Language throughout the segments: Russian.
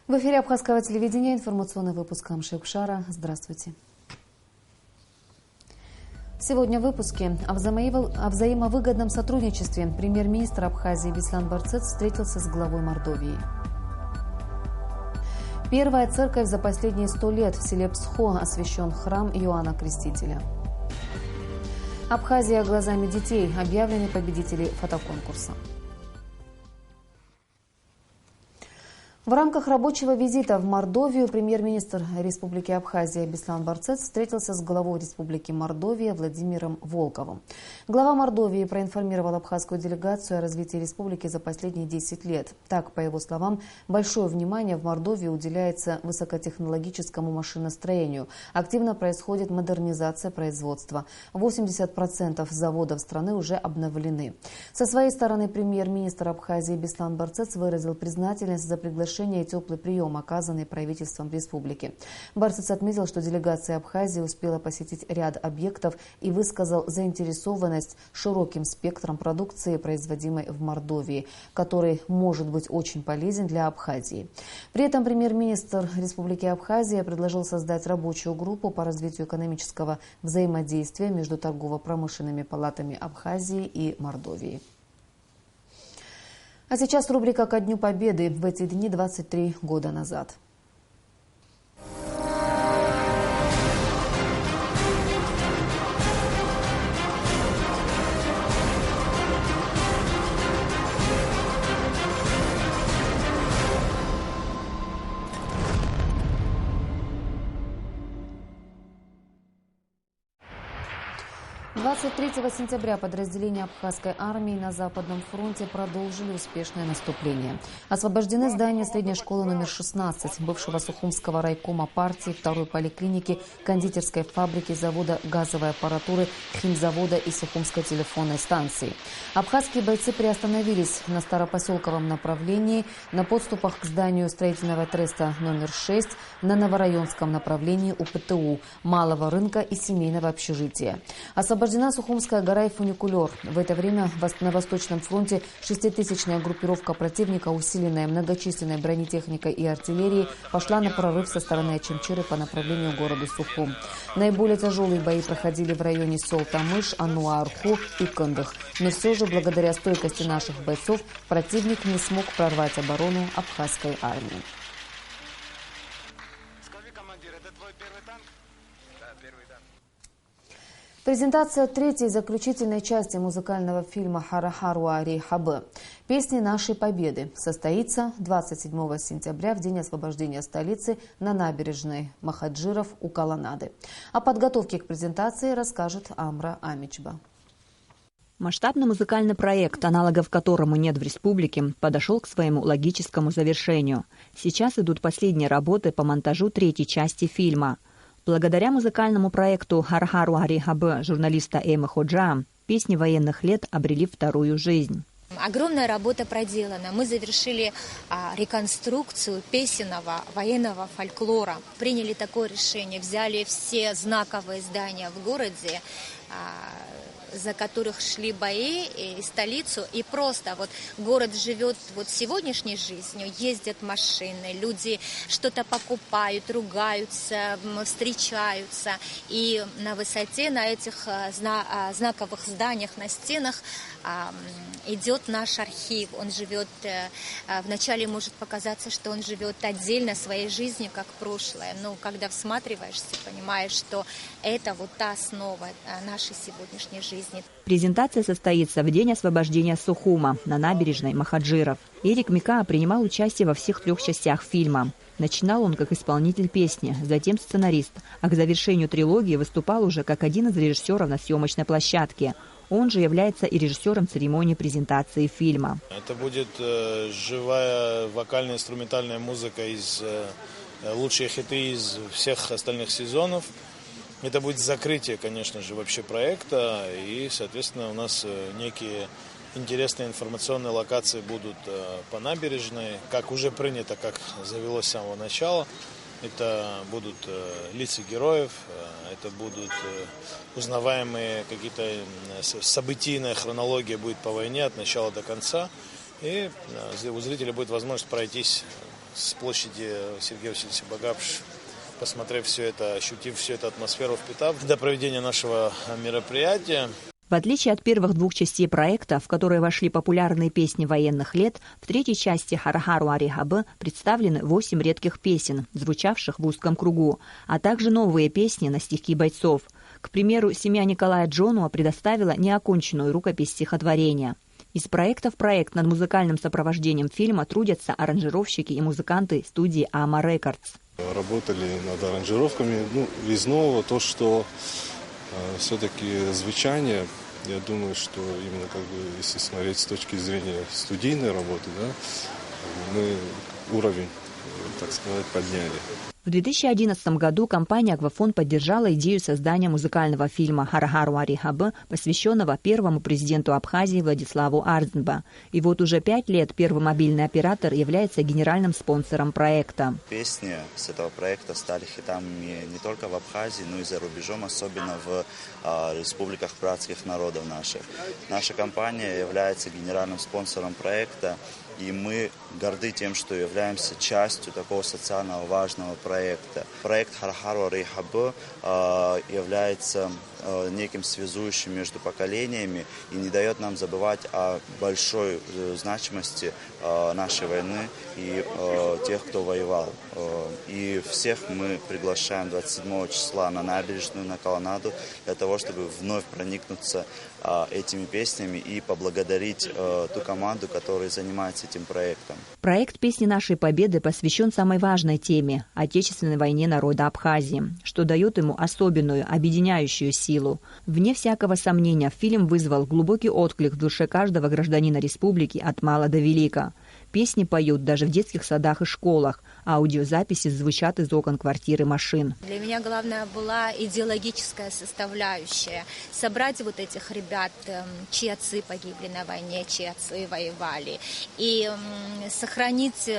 В эфире Абхазского телевидения информационный выпуск Амши-Укшара. Здравствуйте. Сегодня в выпуске о взаимовыгодном сотрудничестве премьер-министр Абхазии Беслан Барцец встретился с главой Мордовии. Первая церковь за последние 100 лет в селе Псхо освящен храм Иоанна Крестителя. Абхазия глазами детей. Объявлены победители фотоконкурса. В рамках рабочего визита в Мордовию премьер-министр Республики Абхазия Беслан Барцец встретился с главой Республики Мордовия Владимиром Волковым. Глава Мордовии проинформировал абхазскую делегацию о развитии республики за последние 10 лет. Так, по его словам, большое внимание в Мордовии уделяется высокотехнологическому машиностроению. Активно происходит модернизация производства. 80% заводов страны уже обновлены. Со своей стороны премьер-министр Абхазии Беслан Барцец выразил признательность за приглашение и теплый прием, оказанный правительством республики. Барцец отметил, что делегация Абхазии успела посетить ряд объектов и высказал заинтересованность широким спектром продукции, производимой в Мордовии, который может быть очень полезен для Абхазии. При этом премьер-министр Республики Абхазия предложил создать рабочую группу по развитию экономического взаимодействия между торгово-промышленными палатами Абхазии и Мордовии. А сейчас рубрика «Ко Дню Победы» в эти дни 23 года назад. «23 сентября подразделения Абхазской армии на Западном фронте продолжили успешное наступление. Освобождены здания средней школы номер 16, бывшего Сухумского райкома партии, второй поликлиники, кондитерской фабрики, завода газовой аппаратуры, химзавода и Сухумской телефонной станции. Абхазские бойцы приостановились на Старопоселковом направлении, на подступах к зданию строительного треста номер 6, на Новорайонском направлении у ПТУ, Малого рынка и семейного общежития. Освобождена Сухумская гора и фуникулер. В это время на Восточном фронте 6-тысячная группировка противника, усиленная многочисленной бронетехникой и артиллерией, пошла на прорыв со стороны Очамчыры по направлению к городу Сухум. Наиболее тяжелые бои проходили в районе сел Тамыш, Ануа-Арху и Кындых. Но все же, благодаря стойкости наших бойцов, противник не смог прорвать оборону Абхазской армии. Презентация третьей заключительной части музыкального фильма «Харахаруа Рейхабе» «Песни нашей победы» состоится 27 сентября в день освобождения столицы на набережной Махаджиров у Колоннады. О подготовке к презентации расскажет Амра Амичба. Масштабный музыкальный проект, аналогов которому нет в республике, подошел к своему логическому завершению. Сейчас идут последние работы по монтажу третьей части фильма. Благодаря музыкальному проекту «Харахаруа Рейхабе» журналиста Эйма Ходжа песни военных лет обрели вторую жизнь. Огромная работа проделана. Мы завершили реконструкцию песенного военного фольклора. Приняли такое решение, взяли все знаковые здания в городе, за которых шли бои, и столицу, и просто вот город живет вот сегодняшней жизнью, ездят машины, люди что-то покупают, ругаются, встречаются, и на высоте, на этих знаковых зданиях, на стенах идет наш архив. Он живет, вначале может показаться, что он живет отдельно своей жизнью, как прошлое, но когда всматриваешься, понимаешь, что это вот та основа нашей сегодняшней жизни. Презентация состоится в день освобождения Сухума на набережной Махаджиров. Эрик Мика принимал участие во всех 3 частях фильма. Начинал он как исполнитель песни, затем сценарист, а к завершению трилогии выступал уже как один из режиссеров на съемочной площадке. Он же является и режиссером церемонии презентации фильма. Это будет живая вокально-инструментальная музыка из лучшие хиты из всех остальных сезонов. Это будет закрытие, конечно же, вообще проекта, и, соответственно, у нас некие интересные информационные локации будут по набережной, как уже принято, как завелось с самого начала. Это будут лица героев, это будут узнаваемые какие-то событийная хронология будет по войне от начала до конца. И у зрителя будет возможность пройтись с площади Сергея Васильевича Багапши, посмотрев все это, ощутив всю эту атмосферу, впитав до проведения нашего мероприятия. В отличие от первых двух частей проекта, в которые вошли популярные песни военных лет, в третьей части «Харахару Арихабы» представлены 8 редких песен, звучавших в узком кругу, а также новые песни на стихи бойцов. К примеру, семья Николая Джонуа предоставила неоконченную рукопись стихотворения. Из проекта в проект над музыкальным сопровождением фильма трудятся аранжировщики и музыканты студии «Ама Рекордс». Работали над аранжировками. Из нового то, что все-таки звучание, я думаю, что именно если смотреть с точки зрения студийной работы, мы уровень, так сказать, подняли. В 2011 году компания «Аквафон» поддержала идею создания музыкального фильма «Харахару Арихабы», посвященного первому президенту Абхазии Владиславу Арзенба. И вот уже 5 лет первый мобильный оператор является генеральным спонсором проекта. Песни с этого проекта стали хитами не только в Абхазии, но и за рубежом, особенно в республиках братских народов наших. Наша компания является генеральным спонсором проекта, и мы горды тем, что являемся частью такого социально важного проекта. Проект «Харахару Арихабы» является неким связующим между поколениями и не дает нам забывать о большой значимости нашей войны и тех, кто воевал. И всех мы приглашаем 27 числа на набережную, на колоннаду, для того, чтобы вновь проникнуться этими песнями и поблагодарить ту команду, которая занимается этим проектом. Проект «Песни нашей Победы» посвящен самой важной теме – Отечественной войне народа Абхазии, что дает ему особенную, объединяющую силу. Вне всякого сомнения, фильм вызвал глубокий отклик в душе каждого гражданина республики от мала до велика. Песни поют даже в детских садах и школах, а аудиозаписи звучат из окон квартир и машин. Для меня главная была идеологическая составляющая. Собрать вот этих ребят, чьи отцы погибли на войне, чьи отцы воевали. И сохранить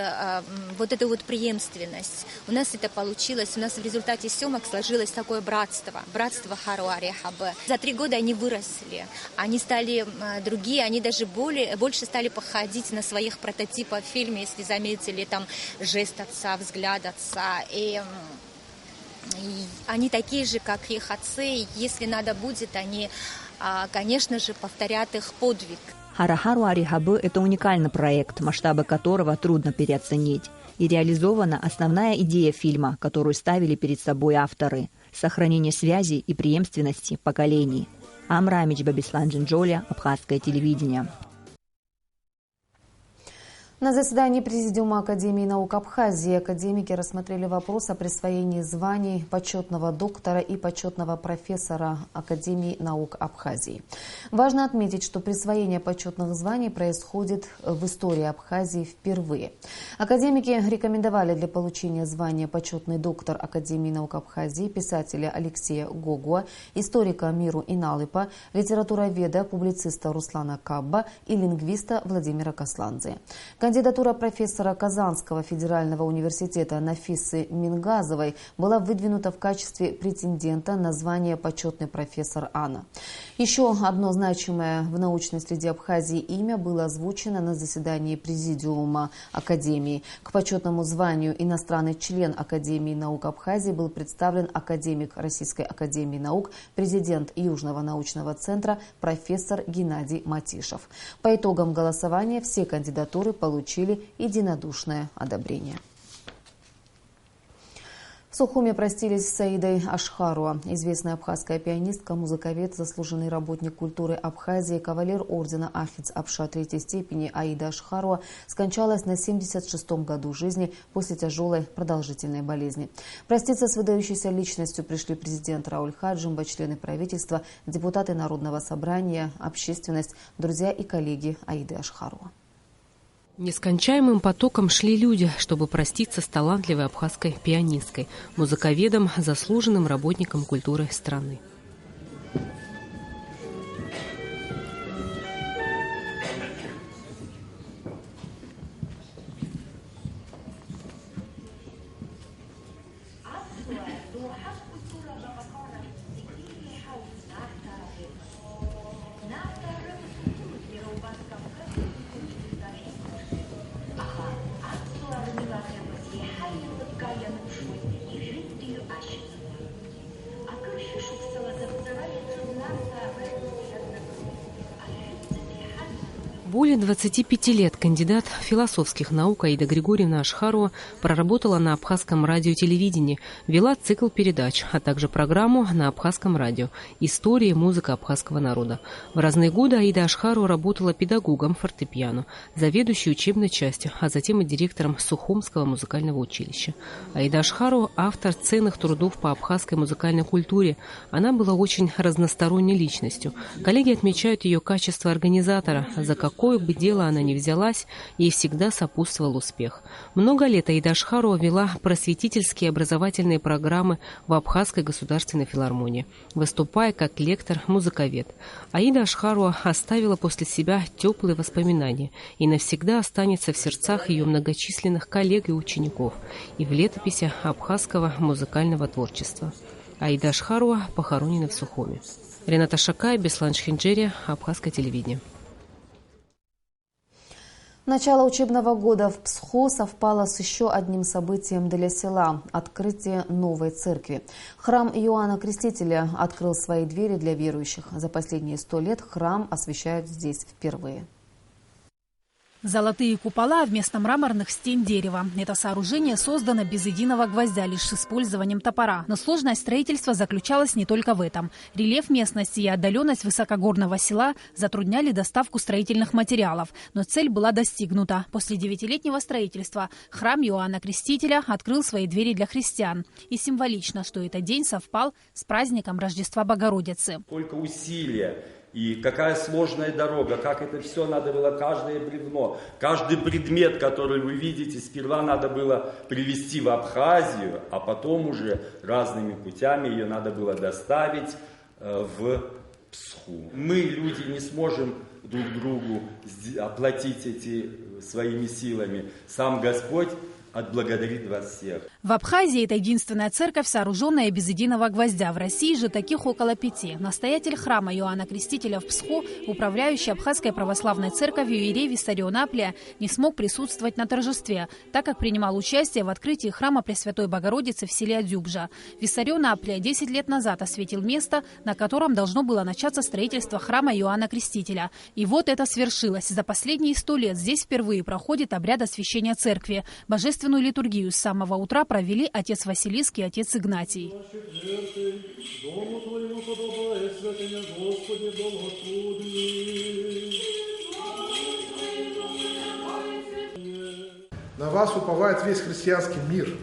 вот эту вот преемственность. У нас это получилось. У нас в результате съемок сложилось такое братство. Братство Хару Арихабы. За 3 года они выросли. Они стали другие, они даже больше стали походить на своих прототипов в фильме, если заметили, там жест отца, взгляд отца. И они такие же, как их отцы. Если надо будет, они, конечно же, повторят их подвиг. «Харахару Арихабы» – это уникальный проект, масштабы которого трудно переоценить. И реализована основная идея фильма, которую ставили перед собой авторы – сохранение связи и преемственности поколений. Амрамич Бабислан Джинджоля, Абхазское телевидение. На заседании Президиума Академии наук Абхазии академики рассмотрели вопрос о присвоении званий почетного доктора и почетного профессора Академии наук Абхазии. Важно отметить, что присвоение почетных званий происходит в истории Абхазии впервые. Академики рекомендовали для получения звания почетный доктор Академии наук Абхазии писателя Алексея Гогуа, историка Миру Иналыпа, литературоведа, публициста Руслана Кабба и лингвиста Владимира Касландзе. Кандидатура профессора Казанского федерального университета Нафисы Мингазовой была выдвинута в качестве претендента на звание почетный профессор Анна. Еще одно значимое в научной среде Абхазии имя было озвучено на заседании Президиума Академии. К почетному званию иностранный член Академии наук Абхазии был представлен академик Российской академии наук, президент Южного научного центра профессор Геннадий Матишев. По итогам голосования все кандидатуры получили единодушное одобрение. В Сухуме простились с Саидой Ашхаруа. Известная абхазская пианистка, музыковед, заслуженный работник культуры Абхазии, кавалер ордена Ахиц-Апша 3-й степени Аида Ашхаруа скончалась на 76-м году жизни после тяжелой продолжительной болезни. Проститься с выдающейся личностью пришли президент Рауль Хаджимба, члены правительства, депутаты Народного собрания, общественность, друзья и коллеги Аиды Ашхаруа. Нескончаемым потоком шли люди, чтобы проститься с талантливой абхазской пианисткой, музыковедом, заслуженным работником культуры страны. Более 25 лет кандидат философских наук Аида Григорьевна Ашхарова проработала на абхазском радио и телевидении, вела цикл передач, а также программу на абхазском радио «История и музыка абхазского народа». В разные годы Аида Ашхарова работала педагогом фортепиано, заведующей учебной частью, а затем и директором Сухумского музыкального училища. Аида Ашхарова – автор ценных трудов по абхазской музыкальной культуре. Она была очень разносторонней личностью. Коллеги отмечают ее качество организатора. За какое бы дело она ни взялась, ей всегда сопутствовал успех. Много лет Аида Ашхарова вела просветительские и образовательные программы в Абхазской государственной филармонии, выступая как лектор-музыковед. Аида Ашхарова оставила после себя теплые воспоминания и навсегда останется в сердцах ее многочисленных коллег и учеников и в летописи абхазского музыкального творчества. Аида Ашхарова похоронена в Сухуме. Рената Шакай, Беслан Шхинджери, Абхазское телевидение. Начало учебного года в Псху совпало с еще одним событием для села – открытие новой церкви. Храм Иоанна Крестителя открыл свои двери для верующих. За последние 100 лет храм освящают здесь впервые. Золотые купола вместо мраморных стен дерева. Это сооружение создано без единого гвоздя, лишь с использованием топора. Но сложность строительства заключалась не только в этом. Рельеф местности и отдаленность высокогорного села затрудняли доставку строительных материалов. Но цель была достигнута. После 9-летнего строительства храм Иоанна Крестителя открыл свои двери для христиан. И символично, что этот день совпал с праздником Рождества Богородицы. Сколько усилия! И какая сложная дорога, как это все надо было, каждое бревно, каждый предмет, который вы видите, сперва надо было привезти в Абхазию, а потом уже разными путями ее надо было доставить в Псху. Мы, люди, не сможем друг другу оплатить эти своими силами. Сам Господь отблагодарит вас всех. В Абхазии это единственная церковь, сооруженная без единого гвоздя. В России же таких около 5. Настоятель храма Иоанна Крестителя в Псху, управляющий Абхазской православной церковью иерей Виссарион Аплия, не смог присутствовать на торжестве, так как принимал участие в открытии храма Пресвятой Богородицы в селе Адюбжа. Виссарион Аплия 10 лет назад осветил место, на котором должно было начаться строительство храма Иоанна Крестителя. И вот это свершилось. За последние 100 лет здесь впервые проходит обряд освящения церкви. Божественную литургию с самого утра провели отец Василиск и отец Игнатий. На вас уповает весь христианский мир.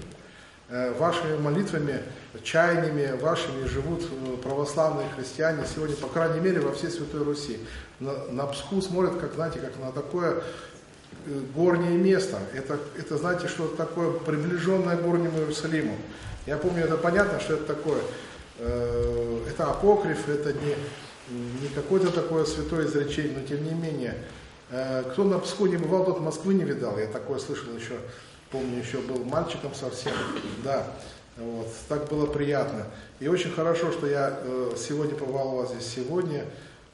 Вашими молитвами, чаяниями вашими живут православные христиане сегодня, по крайней мере, во всей Святой Руси. На Псху смотрят, как, знаете, как на такое горнее место. Это знаете, что такое приближенное к горнему Иерусалиму. Я помню, это понятно, что это такое. Это апокриф, это не какое-то такое святое изречение, но тем не менее. Кто на Псху не бывал, тот Москвы не видал. Я такое слышал еще, помню, еще был мальчиком совсем. Да, вот, так было приятно. И очень хорошо, что я сегодня побывал у вас здесь сегодня.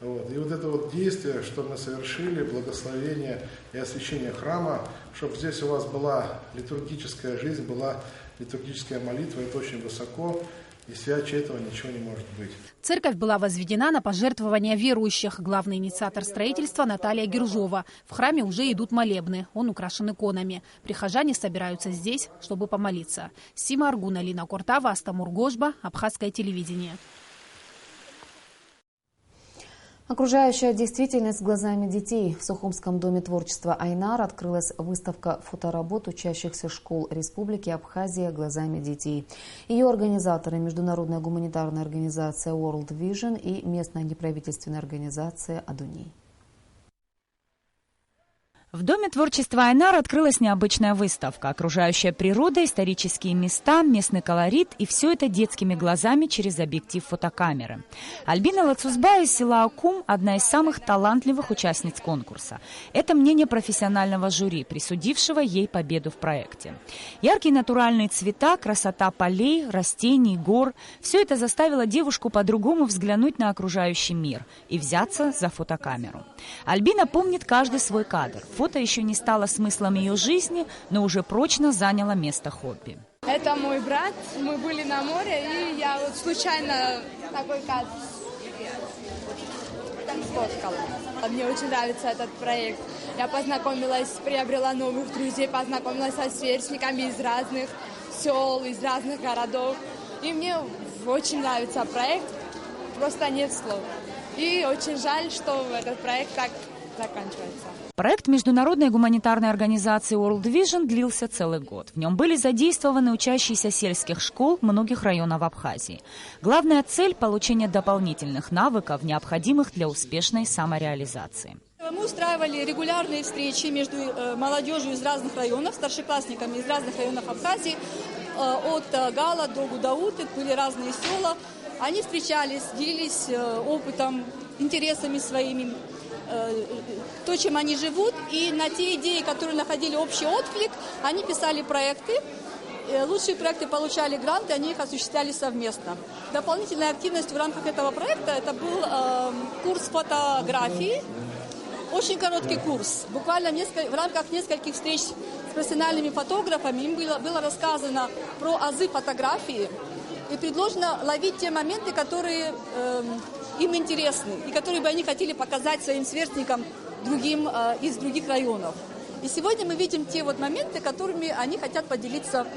Вот. И вот это вот действие, что мы совершили, благословение и освящение храма, чтобы здесь у вас была литургическая жизнь, была литургическая молитва, это очень высоко, и святче этого ничего не может быть. Церковь была возведена на пожертвования верующих. Главный инициатор строительства Наталья Гержова. В храме уже идут молебны, он украшен иконами. Прихожане собираются здесь, чтобы помолиться. Сима Аргуна, Лина Куртава, Астамур Гожба, Абхазское телевидение. Окружающая действительность глазами детей. В Сухумском доме творчества «Айнар» открылась выставка фоторабот учащихся школ Республики Абхазия глазами детей. Ее организаторы – международная гуманитарная организация World Vision и местная неправительственная организация «Адуней». В Доме творчества «Айнар» открылась необычная выставка. Окружающая природа, исторические места, местный колорит и все это детскими глазами через объектив фотокамеры. Альбина Лацузба из села Акум – одна из самых талантливых участниц конкурса. Это мнение профессионального жюри, присудившего ей победу в проекте. Яркие натуральные цвета, красота полей, растений, гор – все это заставило девушку по-другому взглянуть на окружающий мир и взяться за фотокамеру. Альбина помнит каждый свой кадр. Фото еще не стало смыслом ее жизни, но уже прочно заняло место хобби. Это мой брат, мы были на море, и я вот случайно такой кадр сфоткала. Мне очень нравится этот проект. Я познакомилась, приобрела новых друзей, познакомилась со сверстниками из разных сел, из разных городов. И мне очень нравится проект, просто нет слов. И очень жаль, что этот проект так заканчивается. Проект международной гуманитарной организации World Vision длился целый год. В нем были задействованы учащиеся сельских школ многих районов Абхазии. Главная цель – получение дополнительных навыков, необходимых для успешной самореализации. Мы устраивали регулярные встречи между молодежью из разных районов, старшеклассниками из разных районов Абхазии. От Гала до Гудауты были разные села. Они встречались, делились опытом, интересами своими, то, чем они живут, и на те идеи, которые находили общий отклик, они писали проекты. Лучшие проекты получали гранты, они их осуществляли совместно. Дополнительная активность в рамках этого проекта – это был курс фотографии, очень короткий курс. Буквально в рамках нескольких встреч с профессиональными фотографами им было рассказано про азы фотографии и предложено ловить те моменты, которые им интересны и которые бы они хотели показать своим сверстникам из других районов. И сегодня мы видим те моменты, которыми они хотят поделиться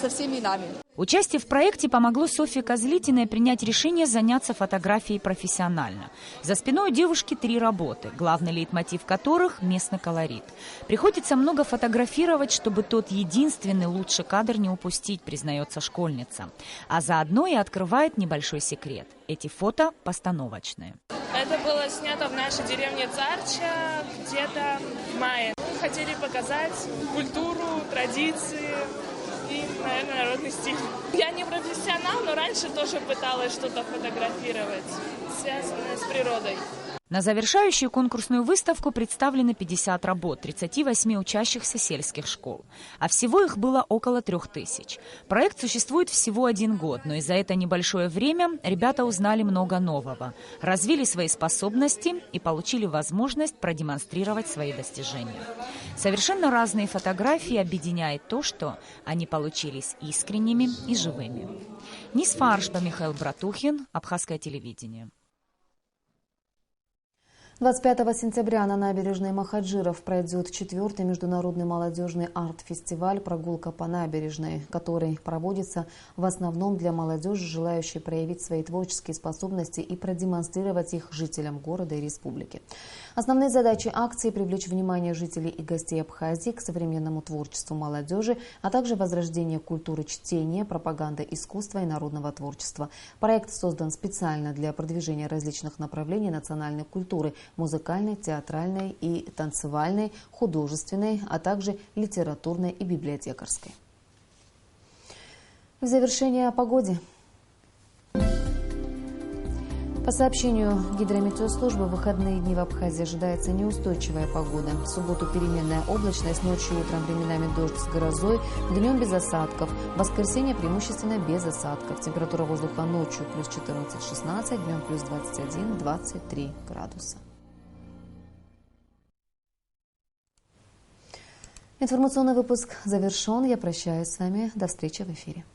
со всеми нами. Участие в проекте помогло Софье Козлитиной принять решение заняться фотографией профессионально. За спиной у девушки 3 работы, главный лейтмотив которых – местный колорит. Приходится много фотографировать, чтобы тот единственный лучший кадр не упустить, признается школьница. А заодно и открывает небольшой секрет. Эти фото постановочные. Это было снято в нашей деревне Царча где-то в мае. Мы хотели показать культуру, традиции и, наверное, народный стиль. Я не профессионал, но раньше тоже пыталась что-то фотографировать, связанное с природой. На завершающую конкурсную выставку представлены 50 работ 38 учащихся сельских школ. А всего их было около 3000. Проект существует всего 1 год, но и за это небольшое время ребята узнали много нового, развили свои способности и получили возможность продемонстрировать свои достижения. Совершенно разные фотографии объединяет то, что они получились искренними и живыми. Нисфа Аршба, Михаил Братухин, Абхазское телевидение. 25 сентября на набережной Махаджиров пройдет 4-й международный молодежный арт-фестиваль «Прогулка по набережной», который проводится в основном для молодежи, желающей проявить свои творческие способности и продемонстрировать их жителям города и республики. Основные задачи акции – привлечь внимание жителей и гостей Абхазии к современному творчеству молодежи, а также возрождение культуры чтения, пропаганда искусства и народного творчества. Проект создан специально для продвижения различных направлений национальной культуры – музыкальной, театральной и танцевальной, художественной, а также литературной и библиотекарской. В завершение о погоде. По сообщению гидрометеослужбы, в выходные дни в Абхазии ожидается неустойчивая погода. В субботу переменная облачность, ночью и утром временами дождь с грозой, днем без осадков. В воскресенье преимущественно без осадков. Температура воздуха ночью плюс 14-16, днем плюс 21-23 градуса. Информационный выпуск завершен. Я прощаюсь с вами. До встречи в эфире.